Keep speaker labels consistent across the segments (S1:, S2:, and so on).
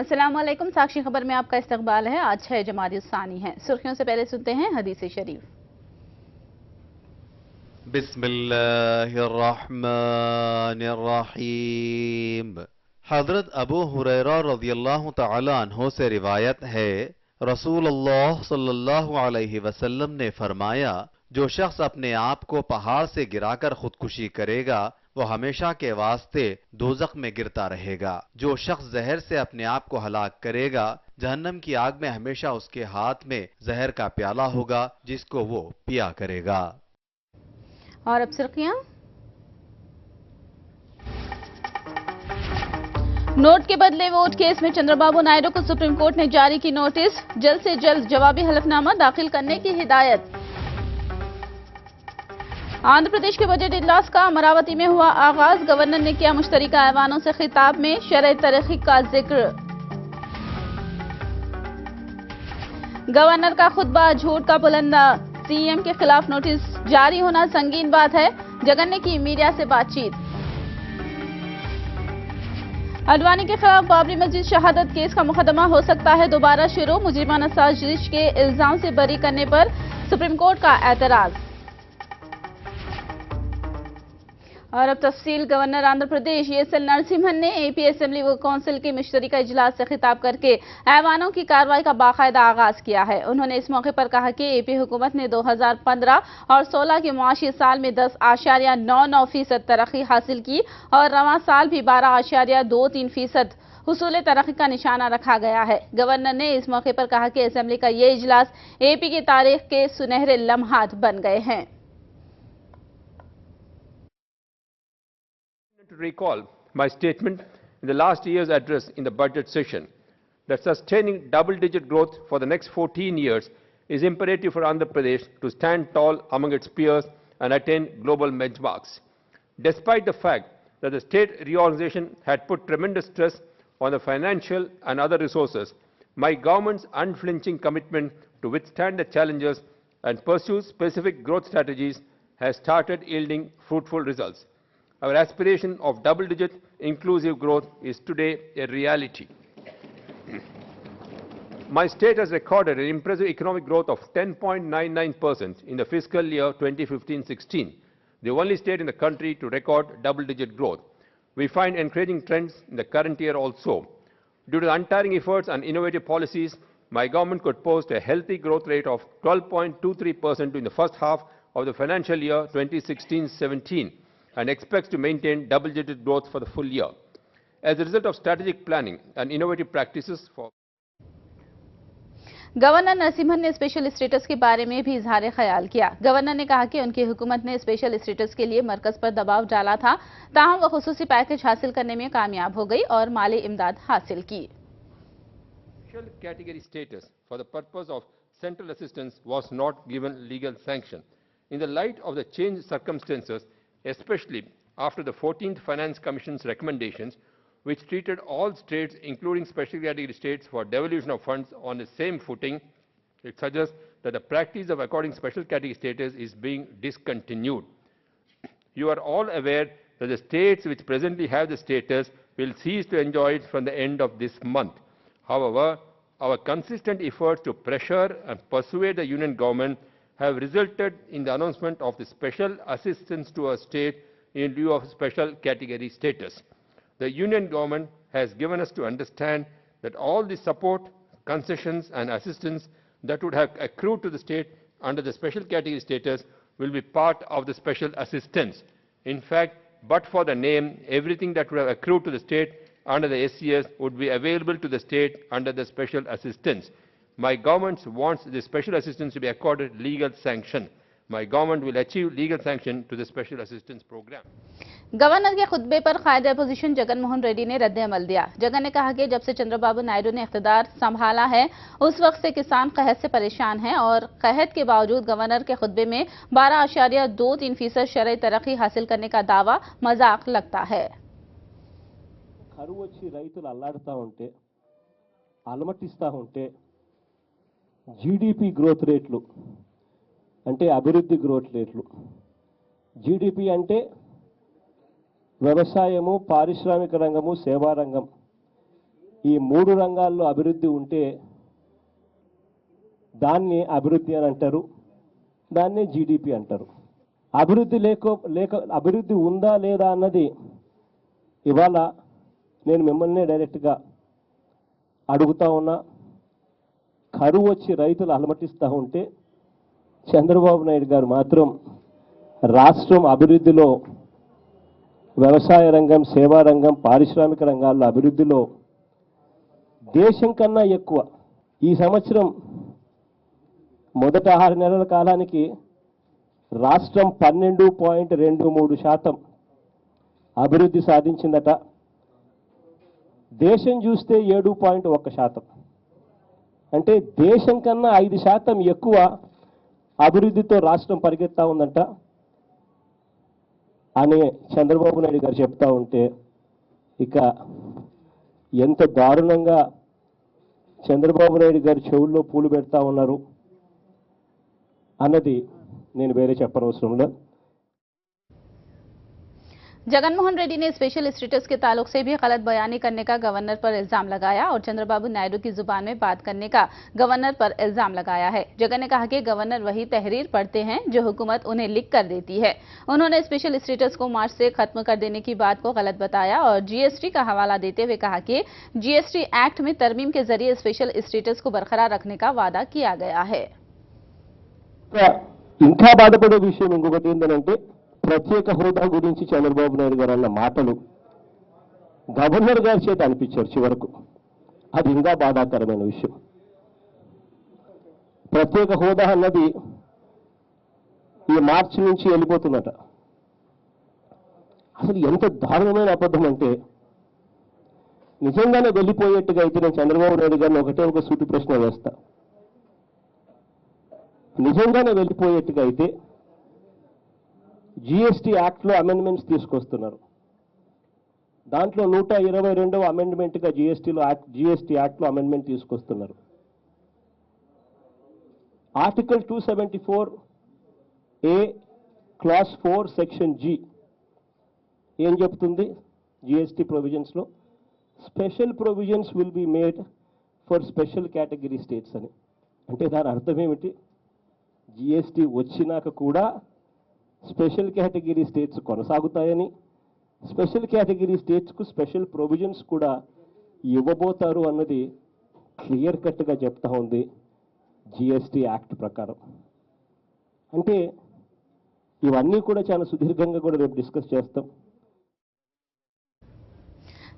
S1: अस्सलाम वालेकुम। साक्षी खबर में आपका इस्तकबाल है। आज 6 जमादी सानी है। सुर्खियों से पहले सुनते हैं हदीस शरीफ।
S2: बिस्मिल्लाहिर्रहमानिर्रहीम। हजरत अबू हुरैरा रज़ियल्लाहु तआला अन्हु से रिवायत है, रसूलुल्लाह सल्लल्लाहु अलैहि वसल्लम ने फरमाया, जो शख्स अपने आप को पहाड़ से गिराकर खुदकुशी करेगा वो हमेशा के वास्ते दोजख में गिरता रहेगा। जो शख्स जहर से अपने आप को हलाक करेगा जहन्नम की आग में हमेशा उसके हाथ में जहर का प्याला होगा जिसको वो पिया करेगा।
S1: और अब सुर्खियां। नोट के बदले वोट केस में चंद्रबाबू नायडू को सुप्रीम कोर्ट ने जारी की नोटिस। जल्द से जल्द जवाबी हलफनामा दाखिल करने की हिदायत। आंध्र प्रदेश के बजट इजलास का अमरावती में हुआ आगाज। गवर्नर ने किया मुश्तरका ऐवानों से खिताब में शरई तरक्की का जिक्र। गवर्नर का खुतबा झूठ का पुलंदा। सीएम के खिलाफ नोटिस जारी होना संगीन बात है। जगन ने की मीडिया से बातचीत। अडवाणी के खिलाफ बाबरी मस्जिद शहादत केस का मुकदमा हो सकता है दोबारा शुरू। मुजरिमाना साजिश के इल्जाम से बरी करने पर सुप्रीम कोर्ट का एतराज। और अब तफसील। गवर्नर आंध्र प्रदेश ESL नरसिम्हन ने AP असेंबली व काउंसिल के मुश्तरका इजलास से खिताब करके ऐवानों की कार्रवाई का बाकायदा आगाज किया है। उन्होंने इस मौके पर कहा कि AP हुकूमत ने 2015 और 16 के मुआशी साल में 10.99% तरक्की हासिल की और रवां साल भी 12.23% हुसूल तरक्की का निशाना रखा गया है। गवर्नर ने इस मौके पर कहा कि असेंबली का ये इजलास AP की तारीख के सुनहरे लम्हात बन गए हैं।
S3: To recall my statement in the last year's address in the budget session that sustaining double-digit growth for the next 14 years is imperative for Andhra Pradesh to stand tall among its peers and attain global benchmarks. Despite the fact that the state reorganization had put tremendous stress on the financial and other resources, my government's unflinching commitment to withstand the challenges and pursue specific growth strategies has started yielding fruitful results. Our aspiration of double-digit inclusive growth is today a reality. My state has recorded an impressive economic growth of 10.99% in the fiscal year 2015-16, the only state in the country to record double-digit growth. We find encouraging trends in the current year also. Due to the untiring efforts and innovative policies, my government could post a healthy growth rate of 12.23% in the first half of the financial year 2016-17. and expects to maintain double-digit growth for the full year. As a result of strategic planning and innovative practices for
S1: governor Narasimhan ने special status के बारे में भी इजहार ख्याल किया। Governor ने कहा कि उनकी हुकूमत ने स्पेशल स्टेटस के लिए मरकज पर दबाव डाला था, ताहम वह खुसूसी पैकेज हासिल करने में कामयाब हो गई और माली इमदाद हासिल की।
S3: Special category status for the purpose of central assistance was not given legal sanction. In the light of the changed circumstances, especially after the 14th Finance Commission's recommendations, which treated all states, including special category states, for devolution of funds on the same footing, it suggests that the practice of according special category status is being discontinued. You are all aware that the states which presently have the status will cease to enjoy it from the end of this month. However, our consistent efforts to pressure and persuade the Union government have resulted in the announcement of the special assistance to a state in lieu of special category status. The Union government has given us to understand that all the support, concessions and assistance that would have accrued to the state under the special category status will be part of the special assistance. In fact, but for the name, everything that would have accrued to the state under the SCS would be available to the state under the special assistance. My government wants the special assistance to be accorded legal sanction. My government will achieve legal sanction to the special assistance program.
S1: Governor के खुतबे पर कायदे opposition Jagan Mohan Reddy ने रद्द अमल दिया। जगन ने कहा कि जब से चंद्रबाबू नायडू ने इख्तिदार संभाला है उस वक्त से किसान कहत से परेशान हैं और कहत के बावजूद गवर्नर के खुतबे में 12.23% शरई तरक्की हासिल करने का दावा मजाक लगता है।
S4: కరువు వచ్చి రైతులు అల్లాడుతూ ఉంటే అలమటిస్తూ ఉంటే జీడిపి గ్రోత్ రేట్లు అంటే అభివృద్ధి గ్రోత్ రేట్లు జీడిపి అంటే వ్యవసాయము పారిశ్రామిక రంగము సేవా రంగం ఈ 3 రంగాల్లో అభివృద్ధి ఉంటే దాన్ని అభివృద్ధి అని అంటారు, దాన్ని జీడిపి అంటారు. అభివృద్ధి అభివృద్ధి ఉందా లేదా అన్నది ఇవాళ నేను మిమ్మల్ని డైరెక్ట్గా అడుగుతా ఉన్నా. కరువు వచ్చి రైతులు అలమటిస్తూ ఉంటే చంద్రబాబు నాయుడు గారు మాత్రం రాష్ట్రం అభివృద్ధిలో, వ్యవసాయ రంగం, సేవా రంగం, పారిశ్రామిక రంగాల్లో అభివృద్ధిలో దేశం కన్నా ఎక్కువ. ఈ సంవత్సరం మొదట 6 నెలల కాలానికి రాష్ట్రం 12.23% అభివృద్ధి సాధించిందట. దేశం చూస్తే 7.1%. అంటే దేశం కన్నా 5% ఎక్కువ అభివృద్ధితో రాష్ట్రం పరిగెత్తా ఉందంట అని చంద్రబాబు నాయుడు గారు చెప్తా ఉంటే ఇక ఎంత దారుణంగా చంద్రబాబు నాయుడు గారు చెవుల్లో పూలు పెడతా ఉన్నారు అన్నది నేను వేరే చెప్పనవసరం లేదు.
S1: जगनमोहन रेड्डी ने स्पेशल स्टेटस के ताल्लुक से भी गलत बयानी करने का गवर्नर पर इल्जाम लगाया और चंद्रबाबू नायडू की जुबान में बात करने का गवर्नर पर इल्जाम लगाया है। जगन ने कहा कि गवर्नर वही तहरीर पढ़ते हैं जो हुकूमत उन्हें लिख कर देती है। उन्होंने स्पेशल स्टेटस को मार्च से खत्म कर देने की बात को गलत बताया और जीएसटी का हवाला देते हुए कहा कि जीएसटी एक्ट में तरमीम के जरिए स्पेशल स्टेटस को बरकरार रखने का वादा किया गया है।
S4: ఇంకా బాధపడే విషయం ఇంకొకటి ఏంటంటే ప్రత్యేక హోదా గురించి చంద్రబాబు నాయుడు గారు అన్న మాటలు గవర్నర్ గారి చేత అనిపించారు చివరకు. అది ఇంకా బాధాకరమైన విషయం. ప్రత్యేక హోదా అన్నది ఈ మార్చి నుంచి వెళ్ళిపోతుందట. అసలు ఎంత దారుణమైన అబద్ధం అంటే, నిజంగానే వెళ్ళిపోయేట్టుగా అయితే నేను చంద్రబాబు నాయుడు గారిని ఒక సూటి ప్రశ్న వేస్తా. నిజంగానే వెళ్ళిపోయేట్టుగా అయితే జీఎస్టీ యాక్ట్లో అమెండ్మెంట్స్ తీసుకొస్తున్నారు. దాంట్లో 122వ అమెండ్మెంట్గా జీఎస్టీ యాక్ట్లో అమెండ్మెంట్ తీసుకొస్తున్నారు. Article 274A clause 4 section G ఏం చెప్తుంది? జీఎస్టీ ప్రొవిజన్స్లో special provisions will be made for special category states అని. అంటే దాని అర్థం ఏమిటి? జీఎస్టీ వచ్చినాక కూడా స్పెషల్ కేటగిరీ స్టేట్స్ కొనసాగుతాయని, స్పెషల్ కేటగిరీ స్టేట్స్కు స్పెషల్ ప్రొవిజన్స్ కూడా ఇవ్వబోతారు అన్నది క్లియర్ కట్గా చెప్తా ఉంది జీఎస్టీ యాక్ట్ ప్రకారం. అంటే ఇవన్నీ కూడా చాలా సుదీర్ఘంగా కూడా రేపు డిస్కస్ చేస్తాం.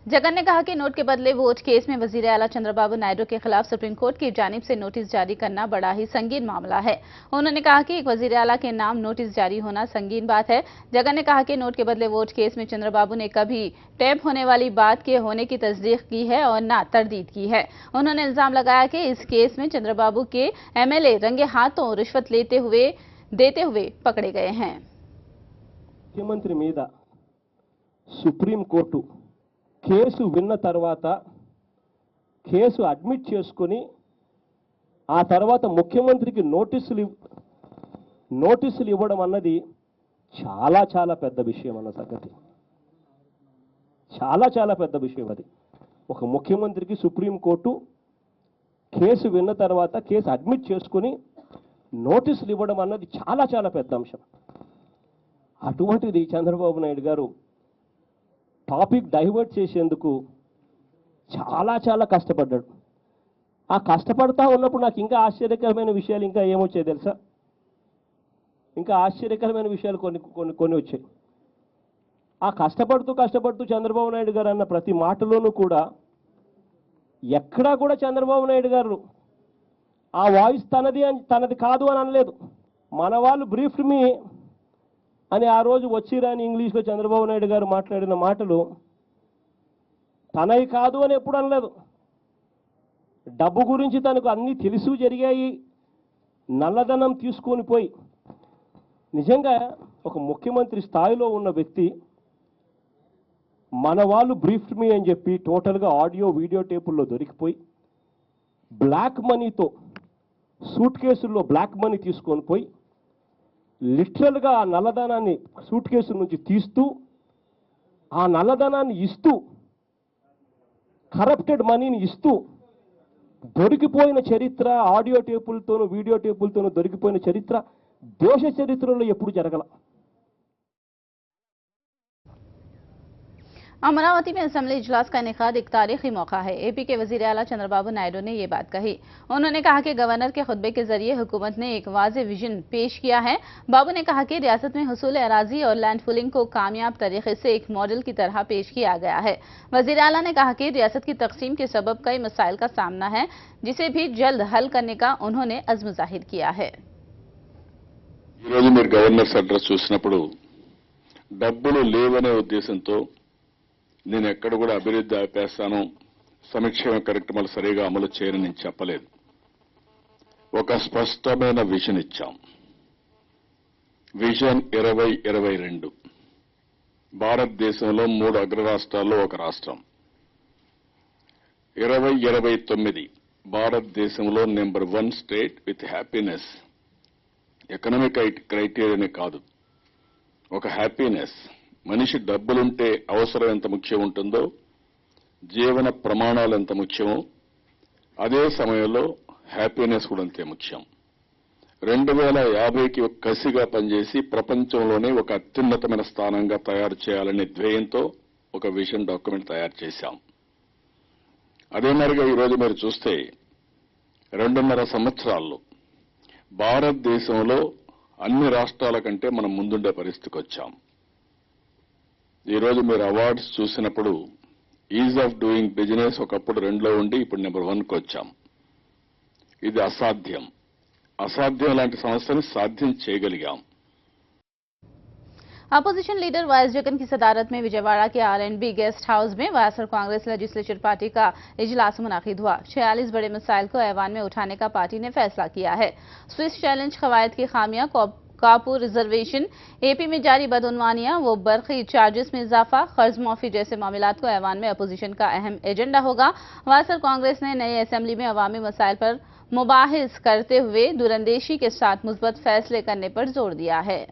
S1: जगन ने कहा कि नोट के बदले वोट केस में वजीर आला चंद्रबाबू नायडू के खिलाफ सुप्रीम कोर्ट की जानिब से नोटिस जारी करना बड़ा ही संगीन मामला है। उन्होंने कहा कि एक वजीर आला के नाम नोटिस जारी होना संगीन बात है। जगन ने कहा कि नोट के बदले वोट केस में चंद्रबाबू ने कभी टैप होने वाली बात के होने की तस्दीक की है और न तरदीद की है। उन्होंने इल्जाम लगाया कि इस केस में चंद्रबाबू के एमएलए रंगे हाथों रिश्वत देते हुए पकड़े गए हैं।
S4: मुख्यमंत्री మీద సుప్రీం కోర్టు కేసు విన్న తర్వాత కేసు అడ్మిట్ చేసుకొని ఆ తర్వాత ముఖ్యమంత్రికి నోటీసులు ఇవ్వడం అన్నది చాలా చాలా పెద్ద విషయం అన్న సంగతి. చాలా చాలా పెద్ద విషయం అది. ఒక ముఖ్యమంత్రికి సుప్రీంకోర్టు కేసు విన్న తర్వాత కేసు అడ్మిట్ చేసుకొని నోటీసులు ఇవ్వడం అన్నది చాలా చాలా పెద్ద అంశం. అటువంటిది చంద్రబాబు నాయుడు గారు టాపిక్ డైవర్ట్ చేసేందుకు చాలా చాలా కష్టపడ్డాడు. ఆ కష్టపడతా ఉన్నప్పుడు నాకు ఇంకా ఆశ్చర్యకరమైన విషయాలు ఇంకా ఏమొచ్చాయి తెలుసా? ఇంకా ఆశ్చర్యకరమైన విషయాలు కొన్ని వచ్చాయి. ఆ కష్టపడుతూ చంద్రబాబు నాయుడు గారు అన్న ప్రతి మాటలోనూ కూడా ఎక్కడా కూడా చంద్రబాబు నాయుడు గారు ఆ వాయిస్ తనది కాదు అని అనలేదు. మన వాళ్ళు బ్రీఫ్డ్ మీ అని ఆ రోజు వచ్చిరాని ఇంగ్లీష్లో చంద్రబాబు నాయుడు గారు మాట్లాడిన మాటలు తనవి కాదు అని ఎప్పుడు అనలేదు. డబ్బు గురించి తనకు అన్నీ తెలుసు, జరిగాయి, నల్లధనం తీసుకొని పోయి నిజంగా ఒక ముఖ్యమంత్రి స్థాయిలో ఉన్న వ్యక్తి మన వాళ్ళు బ్రీఫ్డ్ మీ అని చెప్పి టోటల్గా ఆడియో వీడియో టేపుల్లో దొరికిపోయి బ్లాక్ మనీతో సూట్ కేసుల్లో బ్లాక్ మనీ తీసుకొని పోయి లిటరల్గా ఆ నల్లధనాన్ని సూట్ కేసు నుంచి తీస్తూ ఆ నల్లధనాన్ని ఇస్తూ కరప్టెడ్ మనీని ఇస్తూ దొరికిపోయిన చరిత్ర, ఆడియో టేపులతోనూ వీడియో టేపులతోనూ దొరికిపోయిన చరిత్ర దేశ చరిత్రలో ఎప్పుడు జరగల.
S1: अमरावती में असेंबली इजलास का इनेकाद एक तारीखी मौका है। एपी के वजीर आला चंद्रबाबू नायडू ने ये बात कही। उन्होंने कहा कि गवर्नर के खुतबे के जरिए हुकूमत ने एक वाज़ेह विजन पेश किया है। बाबू ने कहा कि रियासत में हुसूल अराजी और लैंड पुलिंग को कामयाब तरीके से एक मॉडल की तरह पेश किया गया है। वजीर आला ने कहा कि रियासत की तकसीम के सबब कई मसाइल का सामना है, जिसे भी जल्द हल करने का उन्होंने अज़्म जाहिर किया है।
S5: गवर्नर्स अड्रेस చూసినప్పుడు డబ్బులు లేవనే ఉద్దేశంతో నేను ఎక్కడ కూడా అభివృద్ధి ఆపేస్తాను, సంక్షేమ కార్యక్రమాలు సరిగా అమలు చేయని నేను చెప్పలేదు. ఒక స్పష్టమైన విజన్ ఇచ్చాం. విజన్ 2022 భారతదేశంలో 3 అగ్ర రాష్ట్రాల్లో ఒక రాష్ట్రం. 2029 భారతదేశంలో number 1 state with happiness. Economic క్రైటీరియానే కాదు, ఒక హ్యాపీనెస్. మనిషి డబ్బులుంటే అవసరం ఎంత ముఖ్యం ఉంటుందో, జీవన ప్రమాణాలు ఎంత ముఖ్యమో, అదే సమయంలో హ్యాపీనెస్ కూడా అంతే ముఖ్యం. 2050కి కసిగా పనిచేసి ప్రపంచంలోనే ఒక అత్యున్నతమైన స్థానంగా తయారు చేయాలనే ధ్యేయంతో ఒక విజన్ డాక్యుమెంట్ తయారు చేశాం. అదే మరిగా ఈరోజు మీరు చూస్తే 2.5 సంవత్సరాల్లో భారతదేశంలో అన్ని రాష్ట్రాల కంటే మనం ముందుండే పరిస్థితికి వచ్చాం. ఈరోజు మీరు అవార్డ్స్ చూసినప్పుడు ఈజ్ ఆఫ్ డూయింగ్ బిజినెస్ ఒకప్పుడు 2లో ఉండి ఇప్పుడు నెంబర్ 1కి వచ్చాం. ఇది అసాధ్యం. అసాధ్యం లాంటి సమస్యని సాధ్యం చేయగలిగాం.
S1: अपोजिशन लीडर वाईएस जगन की सदारत में विजयवाड़ा के R&B गेस्ट हाउस में वाईएसआर कांग्रेस लेजिस्लेचर पार्टी का इजलास मुनाकिद हुआ। 46 बड़े मसाइल को ऐवान में उठाने का पार्टी ने फैसला किया है। स्विस चैलेंज कवायद की खामियां, कापूर रिजर्वेशन, एपी में जारी बदउनवानियां, वो बरखी चार्जेस में इजाफा, कर्ज माफी जैसे मामलात को ऐवान में अपोजिशन का अहम एजेंडा होगा। वाईएसआर कांग्रेस ने नई असेंबली में अवामी मसाइल पर मुबाहिस करते हुए दूरंदेशी के साथ मुस्बत फैसले करने पर जोर दिया है।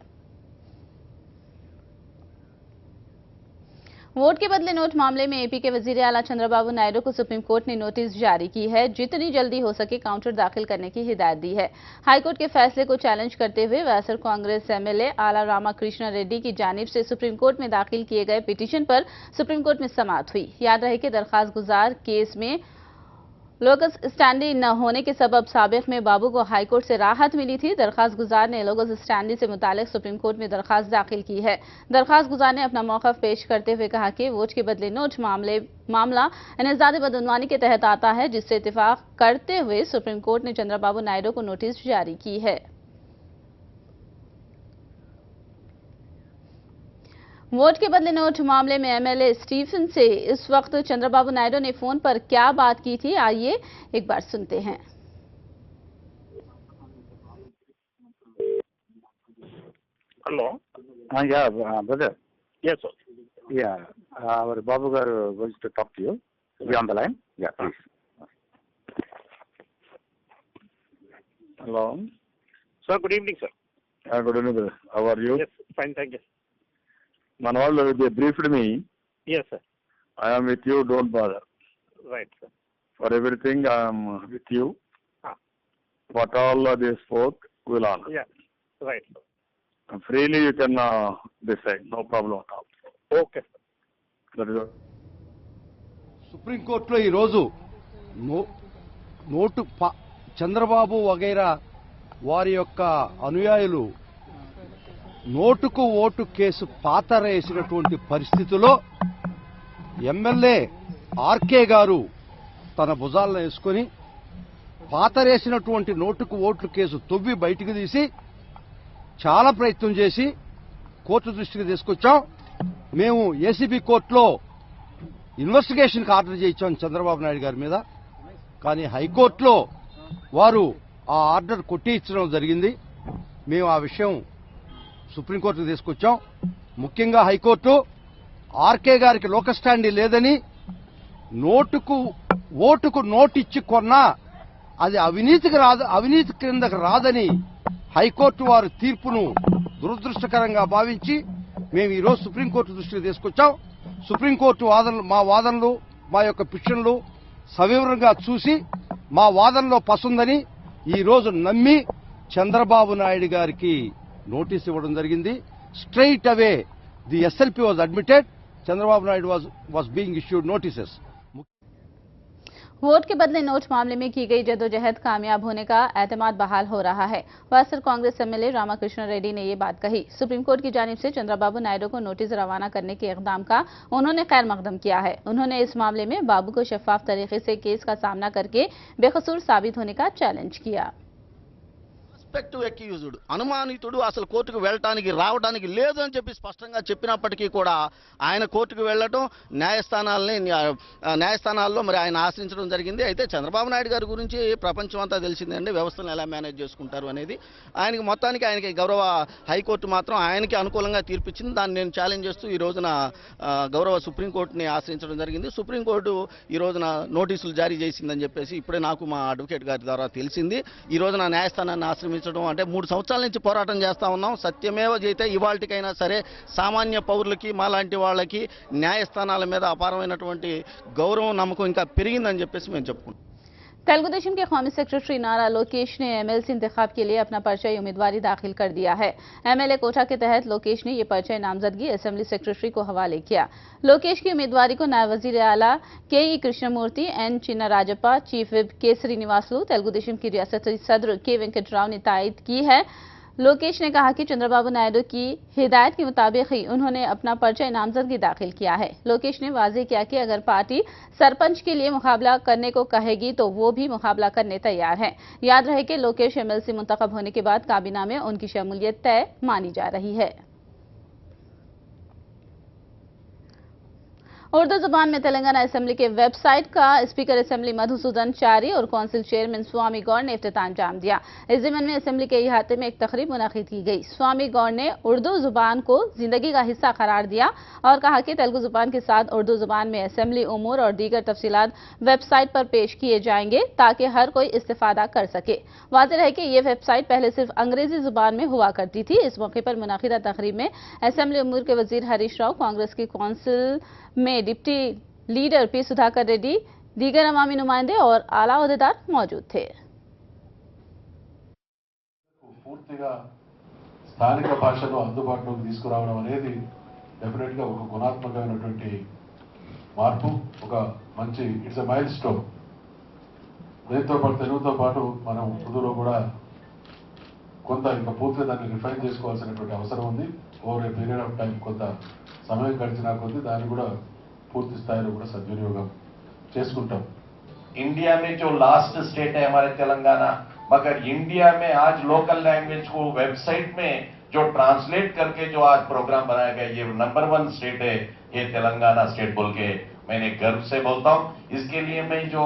S1: वोट के बदले नोट मामले में एपी के वजीर आला चंद्रबाबू नायडू को सुप्रीम कोर्ट ने नोटिस जारी की है। जितनी जल्दी हो सके काउंटर दाखिल करने की हिदायत दी है। हाईकोर्ट के फैसले को चैलेंज करते हुए वाईएसआर कांग्रेस एमएलए आला रामाकृष्ण रेड्डी की जानिब से सुप्रीम कोर्ट में दाखिल किए गए पिटीशन पर सुप्रीम कोर्ट में समाअत हुई। याद रहे कि दरखास्त गुजार केस में लोकस स्टैंडी न होने के सबब साबिक में बाबू को हाईकोर्ट से राहत मिली थी। दरखास्त गुजार ने लोकस स्टैंडी से मुतालिक सुप्रीम कोर्ट में दरखास्त दाखिल की है। दरखास्त गुजार ने अपना मौक़िफ़ पेश करते हुए कहा कि वोट के बदले नोट मामला इन्हज़ाद बदउनवानी के तहत आता है, जिससे इत्तेफाक करते हुए सुप्रीम कोर्ट ने चंद्रबाबू नायडू को नोटिस जारी की है। वोट के बदले नोट मामले में एमएलए स्टीफन से इस वक्त चंद्रबाबू नायडू ने फोन पर क्या बात की थी, आइए एक बार सुनते हैं।
S6: Hello. Yeah, brother. Yes, sir. Yeah, our Babu garu wants to talk to you. Be on the line. Yeah, please. Hello.
S7: Sir, good evening, sir.
S6: Good evening, brother. How are you?
S7: Yes, fine, thank you.
S6: Manwal, they briefed me.
S7: Yes, sir.
S6: I am with you, don't bother.
S7: Right, sir.
S6: For everything, I am with you. What all they spoke, we'll honor.
S7: Yeah, right, sir.
S6: Freely you can decide, no problem at all.
S7: Okay, sir.
S6: That is all.
S8: సుప్రీంకోర్టులో ఈరోజు note Chandrababu వగైరా వారి యొక్క అనుయాయులు నోటుకు vote case పాతరేసినటువంటి పరిస్థితిలో MLA RK గారు తన భుజాలను వేసుకుని పాతరేసినటువంటి నోటుకు ఓట్లు కేసు తొవ్వి బయటికి తీసి చాలా ప్రయత్నం చేసి కోర్టు దృష్టికి తీసుకొచ్చాం. మేము ఏసీబీ కోర్టులో ఇన్వెస్టిగేషన్కి ఆర్డర్ చేయించాం చంద్రబాబు నాయుడు గారి మీద. కానీ హైకోర్టులో వారు ఆ ఆర్డర్ కొట్టించడం జరిగింది. మేము ఆ విషయం సుప్రీంకోర్టుకు తీసుకొచ్చాం. ముఖ్యంగా హైకోర్టు ఆర్కే గారికి లోకల్ స్టాండీ లేదని, ఓటుకు నోటిచ్చి కొన్నా అది అవినీతి కిందకు రాదని హైకోర్టు వారి తీర్పును దురదృష్టకరంగా భావించి మేము ఈరోజు సుప్రీంకోర్టు దృష్టికి తీసుకొచ్చాం. సుప్రీంకోర్టు మా వాదనలు మా యొక్క పిటిషన్లు సవివరంగా చూసి మా వాదనలో పసుందని ఈ రోజు నమ్మి చంద్రబాబు నాయుడు గారికి నోటీస్ ఇవ్వడం జరిగింది. Straight away the SLP was admitted, Chandrababu Naidu was being issued notices.
S1: Vote के बदले नोट मामले में की गई जद्दोजहद कामयाब होने का एतमाद बहाल हो रहा है। वासर कांग्रेस एमएलए रामाकृष्ण रेड्डी ने ये बात कही। सुप्रीम कोर्ट की जानिब से चंद्रबाबू नायडू को नोटिस रवाना करने के इकदाम का उन्होंने खैर मकदम किया है। उन्होंने इस मामले में बाबू को शफाफ तरीके से केस का सामना करके बेकसूर साबित होने का चैलेंज किया।
S9: సస్పెక్టివ్ అక్యూజ్డ్ అనుమానితుడు అసలు కోర్టుకు వెళ్ళటానికి రావడానికి లేదు అని చెప్పి స్పష్టంగా చెప్పినప్పటికీ కూడా ఆయన కోర్టుకు వెళ్ళటం న్యాయస్థానాల్లో మరి ఆయన ఆశ్రయించడం జరిగింది. అయితే చంద్రబాబు నాయుడు గారి గురించి ప్రపంచం అంతా తెలిసిందండి, వ్యవస్థను ఎలా మేనేజ్ చేసుకుంటారు అనేది. ఆయనకి గౌరవ హైకోర్టు మాత్రం ఆయనకి అనుకూలంగా తీర్పిచ్చింది. దాన్ని నేను ఛాలెంజ్ చేస్తూ ఈ రోజున గౌరవ సుప్రీంకోర్టుని ఆశ్రయించడం జరిగింది. సుప్రీంకోర్టు ఈ రోజున నోటీసులు జారీ చేసిందని చెప్పేసి ఇప్పుడే నాకు మా అడ్వకేట్ గారి ద్వారా తెలిసింది. ఈ రోజున న్యాయస్థానాన్ని ఆశ్రమించడం అంటే 3 సంవత్సరాల నుంచి పోరాటం చేస్తా ఉన్నాం. సత్యమేవ జయితే ఇవాళకైనా సరే సామాన్య పౌరులకి మాలాంటి వాళ్ళకి న్యాయస్థానాల మీద అపారమైనటువంటి గౌరవం నమ్మకం ఇంకా పెరిగిందని చెప్పేసి మేము చెప్పుకుంటాం.
S1: तेलुगुदेशम के कौमी सेक्रेटरी नारा लोकेश ने एमएलसी इंतखाब के लिए अपना पर्चा उम्मीदवारी दाखिल कर दिया है। एमएलए कोटा के तहत लोकेश ने ये पर्चा नामजदगी असेंबली सेक्रेटरी को हवाले किया। लोकेश की उम्मीदवारी को नायब वजीर आला के.ई. कृष्णमूर्ति, एन चिन्नाराजप्पा, चीफ विप के श्रीनिवासलू, तेलुगुदेशम की रियासती सदर के वेंकटराव ने तायद की है। लोकेश ने कहा कि चंद्रबाबू नायडू की हिदायत के मुताबिक ही उन्होंने अपना पर्चा नामजदगी दाखिल किया है। लोकेश ने वाजे किया कि अगर पार्टी सरपंच के लिए मुकाबला करने को कहेगी तो वो भी मुकाबला करने तैयार है। याद रहे कि लोकेश एमएलसी मुंतखब होने के बाद काबीना में उनकी शमूलियत तय मानी जा रही है। उर्दू जुबान में तेलंगाना असेंबली के वेबसाइट का स्पीकर असेंबली मधुसूदन चारी और काउंसिल चेयरमैन स्वामी गौड़ ने इफ्तिताम जाम दिया। इस ज़िमन में असेंबली के इहाते में एक तकरीब मुनक़िद की गई। स्वामी गौड़ ने उर्दू जुबान को जिंदगी का हिस्सा करार दिया और कहा कि तेलुगु जुबान के साथ उर्दू जुबान में असेंबली उमूर और दीगर तफसीलात वेबसाइट पर पेश किए जाएंगे ताकि हर कोई इस्तिफादा कर सके। वाज़ेह है कि ये वेबसाइट पहले सिर्फ अंग्रेजी जुबान में हुआ करती थी। इस मौके पर मुनक़िदा तकरीब में असेंबली उमूर के वजीर हरीश राव, कांग्रेस की काउंसिल में deputy leader P Sudhakar Reddy, दीगर अवामी नुमाइंदे और आला ओहदेदार मौजूद थे।
S10: పూర్తిగా స్థానిక భాషలో అందుబాటులోకి తీసుకురావడం అనేది డెఫినెట్గా ఒక గుణాత్మకమైనటువంటి మార్పు, ఒక మంచి ఇట్స్ ఎ మైల్ స్టోన్. దీంతో పాటు తెలుగుతో పాటు మనం ఉర్దూలో కూడా కొంత ఇంకా పూర్తిగా దాన్ని రిఫైన్ చేసుకోవాల్సినటువంటి అవసరం ఉంది. Over a period of time కొంత సమయం గడిచినా కొద్దీ దాన్ని కూడా पूर्ति స్థాయిలో కూడా సద్వినియోగం చేసుకుంటాం.
S11: इंडिया में जो लास्ट स्टेट है हमारे तेलंगाना, मगर इंडिया में आज लोकल लैंग्वेज को वेबसाइट में जो ट्रांसलेट करके जो आज प्रोग्राम बनाया गया, ये नंबर 1 स्टेट है ये तेलंगाना स्टेट बोल के मैंने गर्व से बोलता हूं. इसके लिए मैं जो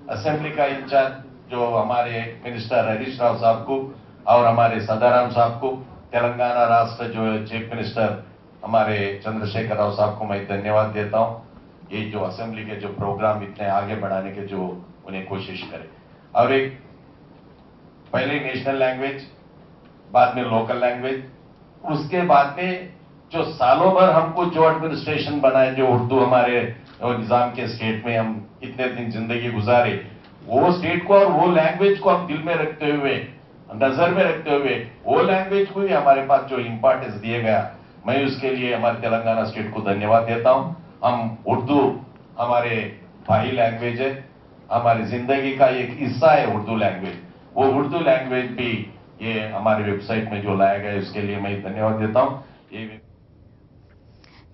S11: असेंबली का इंचार्ज जो हमारे मिनिस्टर हरीश राव साहब को और हमारे सदाराम साहब को, तेलंगाना राष्ट्र जो चीफ मिनिस्टर हमारे चंद्रशेखर राव साहब को मैं धन्यवाद देता हूं. ये जो असेंबली के जो प्रोग्राम इतने आगे बढ़ाने के जो उन्हें कोशिश करे, और एक पहले नेशनल लैंग्वेज, बाद में लोकल लैंग्वेज, उसके बाद में जो सालों भर हमको जो एडमिनिस्ट्रेशन बनाए, जो उर्दू हमारे निजाम के स्टेट में हम इतने दिन जिंदगी गुजारे, वो स्टेट को और वो लैंग्वेज को हम दिल में रखते हुए, नजर में रखते हुए, वो लैंग्वेज को भी हमारे पास जो इंपॉर्टेंस दिया गया, मैं उसके लिए हमारे तेलंगाना स्टेट को धन्यवाद देता हूं. हम उर्दू हमारे भाई लैंग्वेज है, हमारी जिंदगी का एक हिस्सा है उर्दू लैंग्वेज. वो उर्दू लैंग्वेज भी ये हमारे वेबसाइट में जो लाया गया है उसके लिए मैं धन्यवाद देता हूं.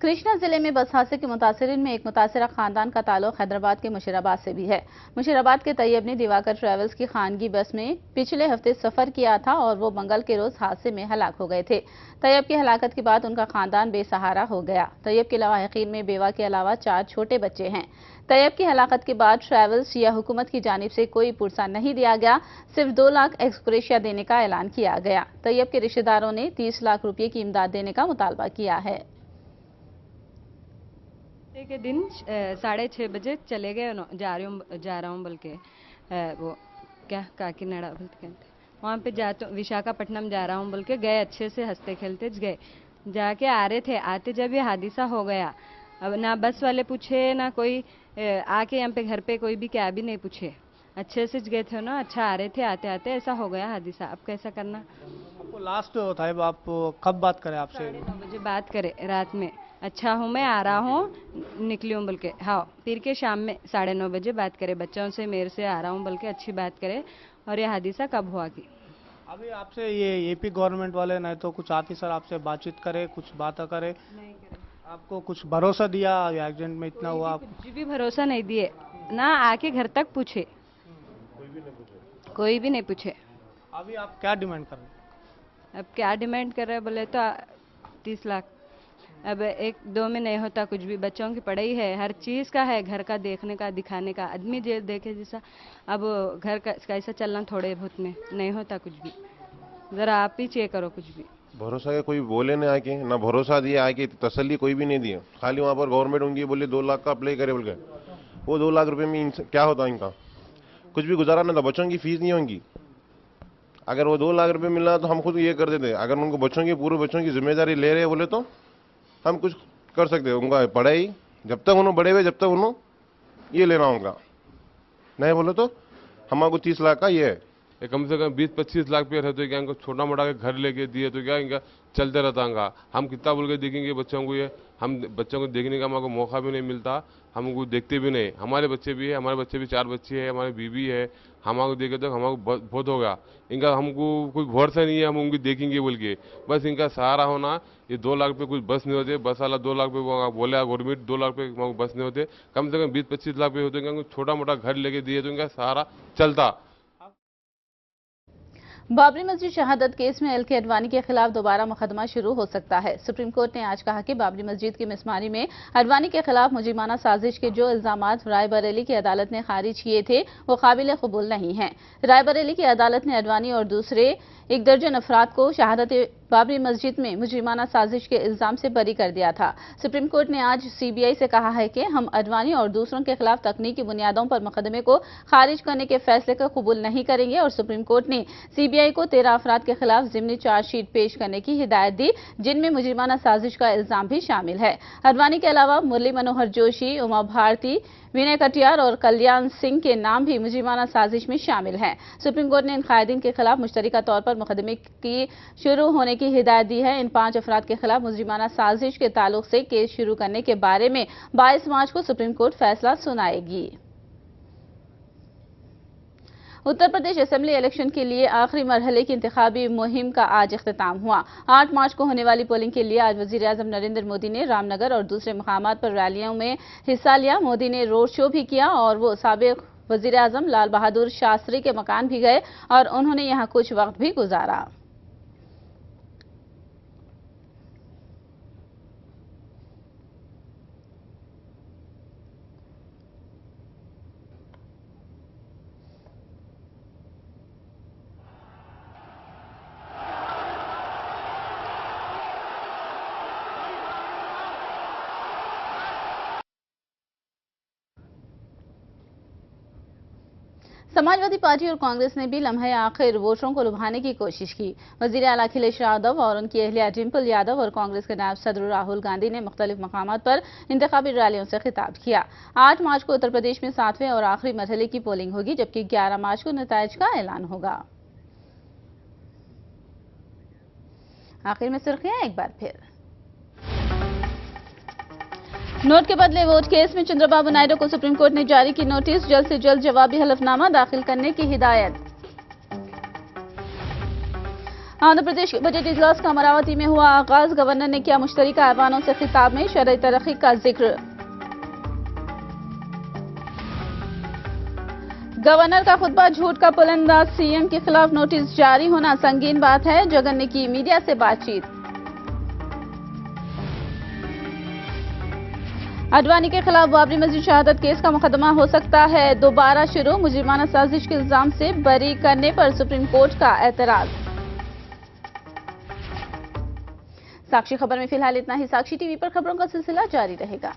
S1: कृष्णा जिले में बस हादसे के मुतासिरीन में एक मुतासिरा खानदान का ताल्लुक हैदराबाद के मुशीराबाद से भी है। मुशीराबाद के तैयब ने दिवाकर ट्रेवल्स की खानगी बस में पिछले हफ्ते सफर किया था और वो मंगल के रोज हादसे में हलाक हो गए थे। तैयब की हलाकत के बाद उनका खानदान बेसहारा हो गया। तैयब के लवाहिकीन में बेवा के अलावा 4 छोटे बच्चे हैं। तैयब की हलाकत के बाद ट्रेवल्स या हुकूमत की जानिब से कोई पुरसा नहीं दिया गया, सिर्फ 2 लाख एक्सग्रेशिया देने का ऐलान किया गया। तैयब के रिश्तेदारों ने 30 लाख रुपये की इमदाद देने का मुतालबा किया है।
S12: के दिन 6:30 बजे चले गए, जा रहा हूँ बोल के वो क्या काकीनाडा बोलते वहाँ पे विशाखापट्टनम जा रहा हूँ बोल के गए, अच्छे से हंसते खेलते गए, जाके आ रहे थे। आते जब ये हादसा हो गया अब ना बस वाले पूछे ना कोई आके यहाँ पे घर पे कोई भी कैब ही नहीं पूछे, अच्छे से गए थे ना, अच्छा आ रहे थे, आते आते ऐसा हो गया हादसा। अब कैसा करना?
S13: आपको लास्ट था, आप कब बात करें आपसे?
S12: 9:30 बजे बात करे रात में, अच्छा हूँ मैं आ रहा हूँ निकली हूँ बोल के, हाँ फिर के शाम में 9:30 बजे बात करे, बच्चों से मेरे से आ रहा हूँ बोल के अच्छी बात करे। और ये हादसा कब हुआ कि
S13: अभी आपसे ये एपी गवर्नमेंट वाले नहीं तो कुछ ऑफिसर आपसे बातचीत करे, कुछ बात करे?
S12: नहीं करे।
S13: आपको कुछ भरोसा दिया एक्सीडेंट में इतना हुआ?
S12: कुछ भी भरोसा नहीं दिए ना, आके घर तक पूछे, कोई भी नहीं पूछे।
S13: अभी आप क्या डिमांड कर रहे हैं?
S12: अब क्या डिमांड कर रहे हैं बोले तो 30 लाख। अब 1-2 में नहीं होता कुछ भी, बच्चों की पढ़ाई है, हर चीज़ का है, घर का देखने का दिखाने का, आदमी देखे जैसा अब घर का कैसा चलना थोड़े बहुत में नहीं होता कुछ भी। ज़रा आप ही चेक करो कुछ भी।
S14: भरोसा के कोई बोले ना आके, ना भरोसा दिया आके, तसल्ली कोई भी नहीं दिया, खाली वहाँ पर गवर्नमेंट होंगी बोले 2 लाख का अप्लाई करे बोल के, वो 2 लाख रुपए में क्या होता इनका? कुछ भी गुजारा नहीं था, बच्चों की फीस नहीं होंगी। अगर वो 2 लाख रुपए मिला तो हम खुद ये कर देते, अगर उनको बच्चों की पूरे बच्चों की जिम्मेदारी ले रहे बोले तो हम कुछ कर सकते हैं। उनका पढ़ाई जब तक उन्होंने बड़े हुए, जब तक उन्होंने ये लेना होगा, नहीं बोले तो हमारे 30 लाख का ये है।
S15: कम से कम 20-25 लाख पे रहते क्या, इनको छोटा मोटा के घर लेके दिए तो क्या इनका चलते रहता। हम कितना बोल के देखेंगे बच्चों को, ये हम बच्चों को देखने का हमारे मौका भी नहीं मिलता, हमको देखते भी नहीं। हमारे बच्चे भी है, हमारे बच्चे भी 4 बच्चे हैं, हमारी बीवी है, हमारे देखे तो हमारे बहुत होगा। इनका हमको कोई भरोसा नहीं है हम उनकी देखेंगे बोल के, बस इनका सहारा होना। ये 2 लाख पे कुछ बस नहीं होते, बस वाला 2 लाख पे बोले गवर्नमेंट 2 लाख पे बस नहीं होते, कम से कम 20-25 लाख पे होते, छोटा मोटा घर लेके दिए तो इनका सहारा चलता।
S1: बाबरी मस्जिद शहादत केस में एल.के. अडवाणी के खिलाफ दोबारा मुकदमा शुरू हो सकता है। सुप्रीम कोर्ट ने आज कहा कि बाबरी मस्जिद की मिसमारी में अडवाणी के खिलाफ मुजीमाना साजिश के जो इल्जामात रायबरेली की अदालत ने खारिज किए थे वो काबिल कबूल नहीं हैं। रायबरेली की अदालत ने अडवाणी और दूसरे 1 दर्जन अफराद को शहादत बाबरी मस्जिद में मुजरिमाना साजिश के इल्जाम से बरी कर दिया था। सुप्रीम कोर्ट ने आज सीबीआई से कहा है कि हम अडवाणी और दूसरों के खिलाफ तकनीकी बुनियादों पर मुकदमे को खारिज करने के फैसले को कबूल नहीं करेंगे और सुप्रीम कोर्ट ने सीबीआई को 13 अफराद के खिलाफ ज़िमनी चार्जशीट पेश करने की हिदायत दी, जिनमें मुजरिमाना साजिश का इल्जाम भी शामिल है। अडवाणी के अलावा मुरली मनोहर जोशी, उमा भारती, विनय कटियार और कल्याण सिंह के नाम भी मुजरिमाना साजिश में शामिल हैं। सुप्रीम कोर्ट ने इन कायदीन के खिलाफ मुश्तरका तौर पर मुकदमे की शुरू होने की हिदायत दी है। इन 5 अफराद के खिलाफ मुजरिमाना साजिश के ताल्लुक से केस शुरू करने के बारे में 22 मार्च को सुप्रीम कोर्ट फैसला सुनाएगी। उत्तर प्रदेश असेंबली इलेक्शन के लिए आखिरी मरहले की इंतखाबी मुहिम का आज इख्तिताम हुआ। 8 मार्च को होने वाली पोलिंग के लिए आज वजीर आजम नरेंद्र मोदी ने रामनगर और दूसरे मकामात पर रैलियों में हिस्सा लिया। मोदी ने रोड शो भी किया और वो साबिक वजीर आजम लाल बहादुर शास्त्री के मकान भी गए और उन्होंने यहां कुछ वक्त भी गुजारा। समाजवादी पार्टी और कांग्रेस ने भी लम्हे आखिर वोटरों को लुभाने की कोशिश की। वजीर आला अखिलेश यादव और उनकी अहलिया डिम्पल यादव और कांग्रेस के नायब सदर राहुल गांधी ने मुख्तलिफ मकामात पर इंतखाबी रैलियों से खिताब किया। 8 मार्च को उत्तर प्रदेश में 7वें और आखिरी मरहले की पोलिंग होगी, जबकि 11 मार्च को नताइज का ऐलान होगा। आखिर में सुर्खियां एक बार फिर। नोट के बदले वोट केस में चंद्रबाबू नायडू को सुप्रीम कोर्ट ने जारी की नोटिस, जल्द से जल्द जवाबी हलफनामा दाखिल करने की हिदायत। आंध्र प्रदेश के बजट इजलास का अमरावती में हुआ आगाज, गवर्नर ने किया मुश्तरका ऐवानों से खिताब में शरई तरक्की का जिक्र। गवर्नर का खुतबा झूठ का पुलंदाज, सीएम के खिलाफ नोटिस जारी होना संगीन बात है, जगन ने की मीडिया से बातचीत। अडवाणी के खिलाफ बाबरी मस्जिद शहादत केस का मुकदमा हो सकता है दोबारा शुरू, मुजरिमाना साजिश के इल्जाम से बरी करने पर सुप्रीम कोर्ट का एतराज। साक्षी खबर में फिलहाल इतना ही। साक्षी टीवी पर खबरों का सिलसिला जारी रहेगा।